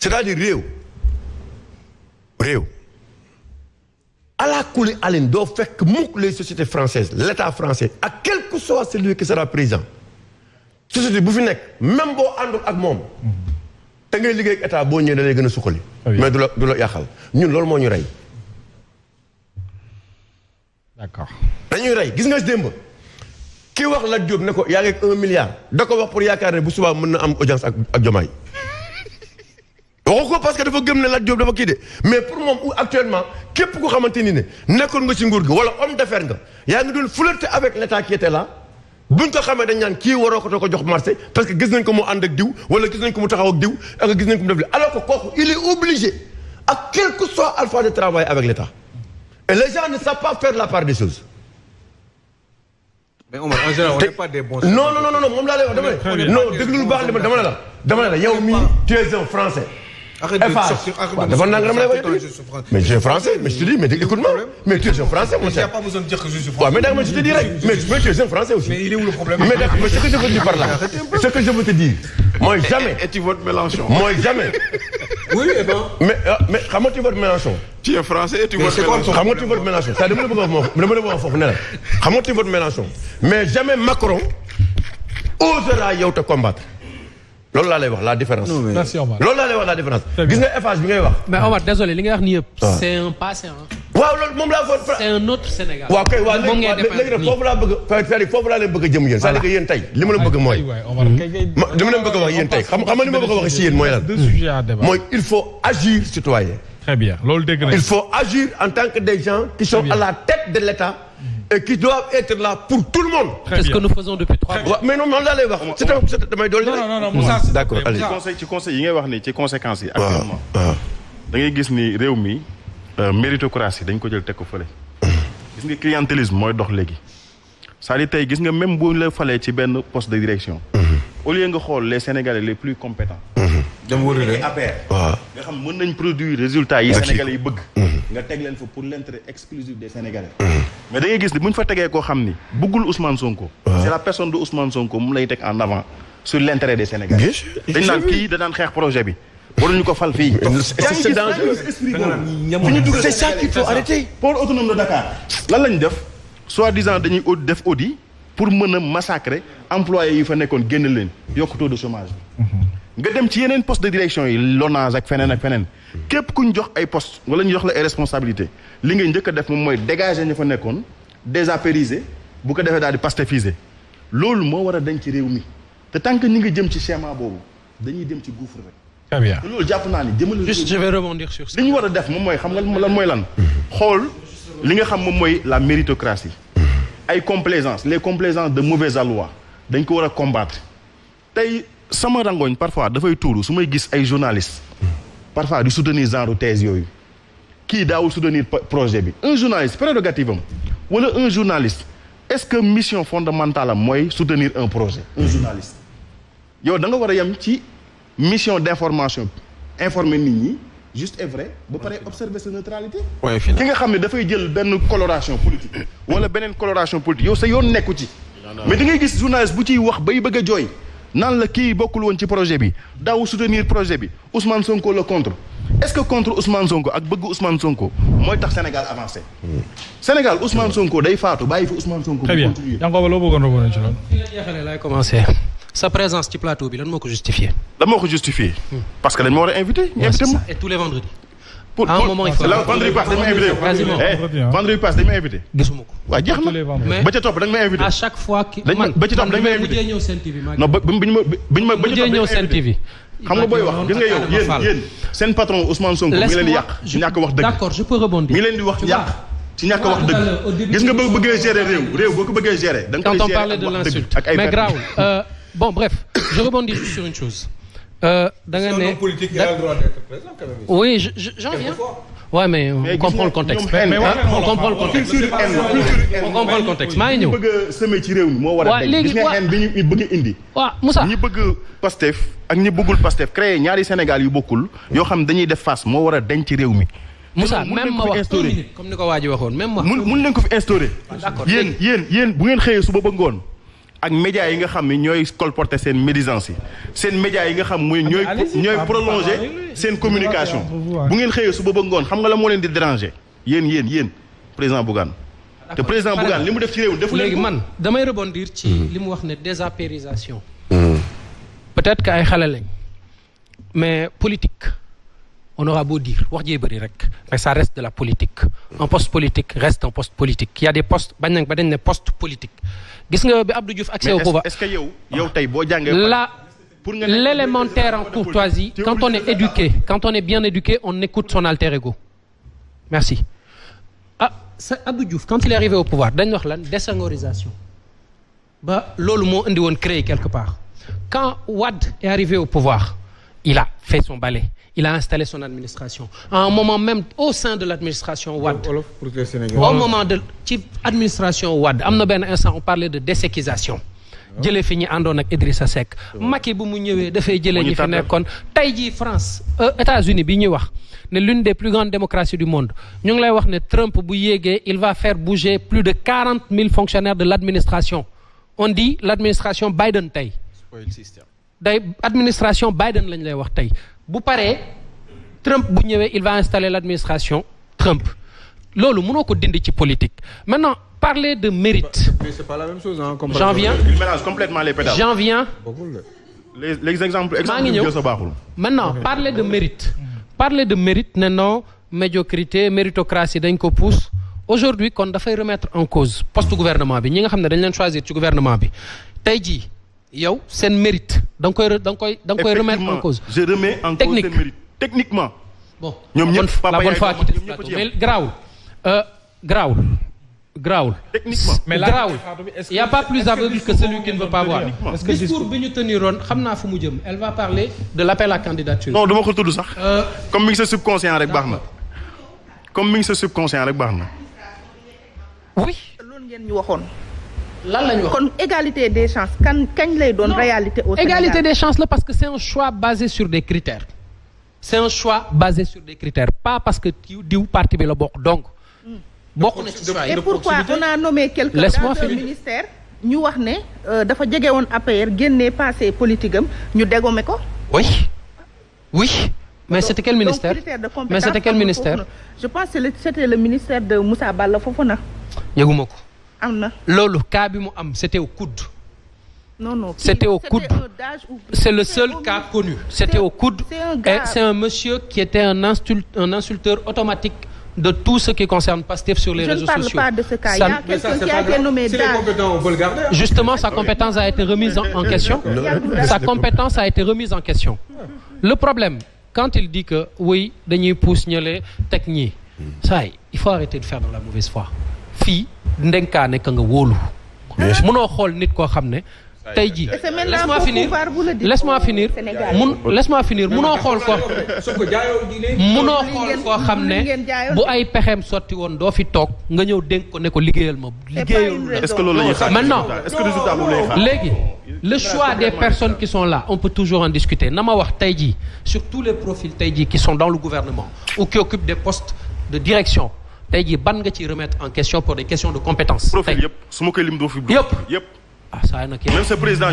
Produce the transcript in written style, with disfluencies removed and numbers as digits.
c'est-à-dire réew ala kuli alin doo fekk mukk les sociétés françaises l'état français ak quel que soit celui qui sera président société bu fi nekk même boo àndul ak moom te ngay liggéey ak état boo ñëwee da lay gën a suqali mais du la yàqal ñun loolu moo ñu rey d'accord dañuy rey gis nga démb kii wax Lat Diop ne ko yaa ngi ak 1 milliard da ko wax pour yaakaar ne bu subaa mën na am audience ak Diomaye waxu ko parce que dafa gëm ne Lat Diop dafa kii de mais pour moom actuellement képp ku xamante ni ne nekkoon nga ci nguur gi wala homme d'affaires nga yaa ngi doon flirter avec l'état qui était là buñ ko xamee dañ naan kii waroo ko jox marché parce que gis nañ ko mu ànd ak diw wala gis nañ ko mu taxaw ak diw ak gis nañ ko mu def li alors que kooku il est obligé à quel que soit alpha de travailler avec l'état et les gens ne savent pas faire la part des choses. mais Omar en général on n'est pas des bons. non moom laa lay wax dama ne. non déglu lu baax li dama ne la yow mii tu es un français. arrête de sortir dafa nang dama lay wax mais je suis français mais je te dis mais écoute-moi mais tu es un français mon cher. il n'y a pas besoin de dire que je suis français. waaw mais d'accord mais je te dis rek mais tu es un français aussi. mais il est où le problème. mais d'accord mais ce que je veux dire par là ce que je veux te dire mooy jamais. et tu votes Mélenchon. mooy jamais. oui et ben. mais xam nga tu votes Mélenchon. tu es français et tu votes Mélenchon. xam nga tu votes Mélenchon ça dama la bëgg a wax dama la bëgg a wax foofu ne la xam nga tu votes Mélenchon mais jamais Macron osera yow te combattre. loolu laa lay wax la différence. merci Omar. loolu laa lay wax la différence. gis nga Eiffage bi ngay wax. mais Omar désolé li nga wax nii yëpp. c'est un passé waaw loolu moom laa fa. c'est un autre Sénégal. waaw kay waaw léegi nag foofu laa bëgg c'est-à-dire foofu laa leen bëgg a jëm yéen. c'est-à-dire que yéen tey li ma la bëgg mooy. li ma leen bëgg a wax yéen tey xam nga li ma bëgg a wax si yéen mooy lan. mooy il faut agir citoyen. très bien loolu dégg nañu. il faut agir en tant que des gens qui sont à la tête de l'État. et qui doivent être là pour tout le monde. C'est ce que nous faisons depuis 3 mois. mais non laa lay wax. c'est damay dolli. non Moussa. d'accord allez. ci conseil yi ngay wax ni ci conséquences yi. actuellement da ngay gis ni réew mi méritocratie dañ ko jël teg ko fële. gis nga clientélisme mooy dox léegi. c'est-à-dire tey gis nga même bu ñu la falee ci benn poste de direction. au lieu nga xool les Sénégalais les plus compétents. dem wërale APR. waaw nga xam mën nañ produire résultats yi Sénégalais yi bëgg. nga teg leen fa pour l'intérêt exclusif des Sénégalais. mais da ngay gis ni bu ñu fa tegee koo xam ni bëggul Ousmane Sonko. c'est la personne de Ousmane Sonko mu lay teg en avant sur l'intérêt des Sénégalais. dañ naan kii da daan xeex projet bi. waruñu ko fal fii. c'est dangereux. c'est ça qu'il faut arrêter. port autonome de Dakar. lan lañ def soi-disant dañuy def audit pour mën a massacrer employés yi fa nekkoon génn leen yokk taux de chômage bi. nga dem ci yeneen poste de direction yi LONASE ak feneen képp ku ñu jox ay poste wala ñu jox la ay responsabilité li ngay njëkk a def moom mooy dégager ñu fa nekkoon désapériser bu ko defee daal di pastefiser loolu moo war a dañ ci réew mi te tant que ñi ngi jëm ci schéma boobu dañuy dem ci gouffre rek. très bien te loolu jàpp naa ni jëmale. juste je vais rebondir sur ça. li ñu war a def moom mooy xam nga lan mooy lan. xool li nga xam moom mooy la méritocratie. ay complaisance les complaisances de mauvais aloi dañ ko war a combattre tey. sama rangoñ parfois dafay tuuru su may gis ay journalistes parfois di soutenir genre thèse yooyu kii daawul soutenir projet bi un journaliste prérogative am wala un journaliste est-ce que mission fondamentale am mooy soutenir un projet un journaliste yow da nga war a yem ci mission d'information informer nit ñi juste et vrai ba pare observer sa neutralité ki nga xam ne dafay jël benn coloration politique wala beneen coloration politique yow sa yoon nekku ci mais da ngay gis journaliste bu ciy wax bay bëgg a jooy naan la kii bokkul woon ci projet bi daaw soutenir projet bi Ousmane Sonko la contre est-ce que contre Ousmane Sonko ak bëgg Ousmane Sonko mooy tax Sénégal avancé. Sénégal Ousmane Sonko day faatu bàyyi fi Ousmane Sonko. très bien Yankoba loo bëggoon rebondir ci loolu. fi nga jeexalee laay commencer. sa présence ci plateau bi lan moo ko justifié. lan moo ko justifié. parce que dañ ma war a invité. invité ma et tous les vendredis. pour à un moment il faut vendredi passe dañ ma invité. quasiment vendredi passe dañ ma invité. gisuma ko. waaw jeex na ba ca topp dañ ma invité. à chaque fois ki man ba ci topp dañ ma invité mujjee ñëw Sen TV. non ba biñ ma mujjee ñëw Sen TV. xam nga booy wax gis nga yow yéen seen patron Ousmane Sonko mi ngi leen di yàq ci ñàkk wax dëgg. d'accord je peux rebondir. mi ngi leen di wax yàq ci ñàkk wax dëgg. gis nga boo bëggee gérer réew boo ko bëggee gérer. da nga koy quand on gérer parlait de l'insulte mais grawul bon bref je rebondis sur une chose. da nga ne politique il a le droit d'être présent quand même. oui j'en viens. Ouais mais on comprend le contexte. on comprend le contexte. on comprend le contexte maa ngi ñëw. bëgg a semer ci réew mi moo war a dañ. gis nga xen bi ñu bëgg a indi. waaw Moussa ñi bëgg Pastef ak ñi bëggul Pastef créer ñaari Sénégal yu bokkul yoo xam dañuy def face moo war a dañ ci réew mi. Moussa même ma wax 1 minute comme ni ko waa ji waxoon même ma. mun leen ko fi instauré. d'accord yéen bu ngeen xëyee suba ba ngoon ak médias yi nga xam ne ñooy colporter seen médisance yi seen médias yi nga xam mooy ñooy prolonger seen communication bu ngeen xëyee suba ba ngoon xam nga la moo leen di déranger yéen président Bougane te président Bougane li mu def ci réew defu leen léegi man damay rebondir ci li mu wax ne désapérisation peut-être que ay xale lañ mais politique on aura beau dire wax jee bëri rek mais ça reste de la politique un poste politique reste un poste politique il y a des postes ba dañ ne poste politique gis nga bi Abdou Diouf accès au pouvoir est-ce que yow tey boo jàngee l'élémentaire en courtoisie quand on est éduqué quand on est bien éduqué on écoute son alter ego merci Abdou Diouf quand il est arrivé au pouvoir dañ wax lan désengorisation ba loolu moo indi woon créer quelque part quand Wade est arrivé au pouvoir il a fait son balai il a installé son administration à un moment même au sein de l'administration Wade au moment de ci administration Wade am na benn instant on parlait de déséquisation jëlee fi ñu àndoon ak Idrissa Seck Macky bu mu ñëwee dafay jëlee ñi fi nekkoon tey jii France États-Unis bi ñuy wax ne l'une des plus grandes démocraties du monde ñu ngi lay wax ne Trump bu yéegee il va faire bouger plus de 40 000 fonctionnaires de l'administration on dit l'administration Biden tey day administration Biden lañ lay wax tey bu paree Trump bu ñëwee il va installer l'administration Trump loolu mënoo ko dindi ci politique maintenant parler de mérite. Mais c'est pas la même chose hein. J'en viens. Il mélange complètement les pédales. J'en viens. Les exemples sa baaxul. Maintenant parler de mérite. Parler de mérite ne non médiocrité méritocratie dañ ko pousse aujourd'hui kon dafay remettre en cause poste gouvernement bi ñi nga xam ne dañ leen choisir ci gouvernement bi tey jii yow seen mérite da nga koy remettre en cause. Je remets en cause seen mérite techniquement. Bon ñoom ñëpp la bonne fois quitter ce plateau mais grawul techniquement mais grawul il y a pas plus aveugle que celui qui ne veut pas voir discours bi ñu teniroon xam naa fu mu jëm elle va parler de l'appel à candidature. non dama ko tudd sax comme mi ngi sa subconscient rek baax na oui loolu ngeen ñu waxoon lan lañu wax kon égalité des chances kañ lay doon réalité au Sénégal. Égalité des chances là parce que c'est un choix basé sur des critères pas parce que diw parti bi la bokk donc bokk na ci choix et pourquoi on a nommé quelqu'un dans un ministère ñu wax ne dafa jege woon APR génnee passé politique am ñu dégommé ko. oui mais c'était quel ministère mais c'était quel ministère. je pense que c'était le ministère de Moussa Balla Fofana. yëguma ko. am na loolu cas bi mu am c'était au coude. non c'était au coude c'est le seul cas connu. c'était au coude et c'est un monsieur qui était un insulteur automatique de tout ce qui concerne Pastef sur les réseaux sociaux. Je ne parle pas de ce cas. Il y a quelqu'un qui a été nommé si les compétents, on peut le garder. Justement, sa compétence a été remise en question. Sa compétence a été remise en question. Le problème, quand il dit que oui, dañuy pousse ñële teg ñi, ça il faut arrêter de faire dans la mauvaise foi. Fii ndenkaane ka nga wóolu. Mënoo xool nit koo xam ne tey jii laisse-moi finir munoo xool koo xam ne bu ay pexeem sotti woon doo fi toog nga ñëw dénk ko ne ko liggéeyal ma liggéeyal est-ce que loolu la ñuy xaar maintenant est-ce que résultat boobu lay xaar léegi le choix des personnes qui sont là on peut toujours en discuter na ma wax tey jii sur tous les profils tey jii qui sont dans le gouvernement ou qui occupent des postes de direction tey jii ban nga ci remettre en question pour des questions de compétences profil yëpp su ma koy lim doo fi yëpp yëpp ah ça nag même ce président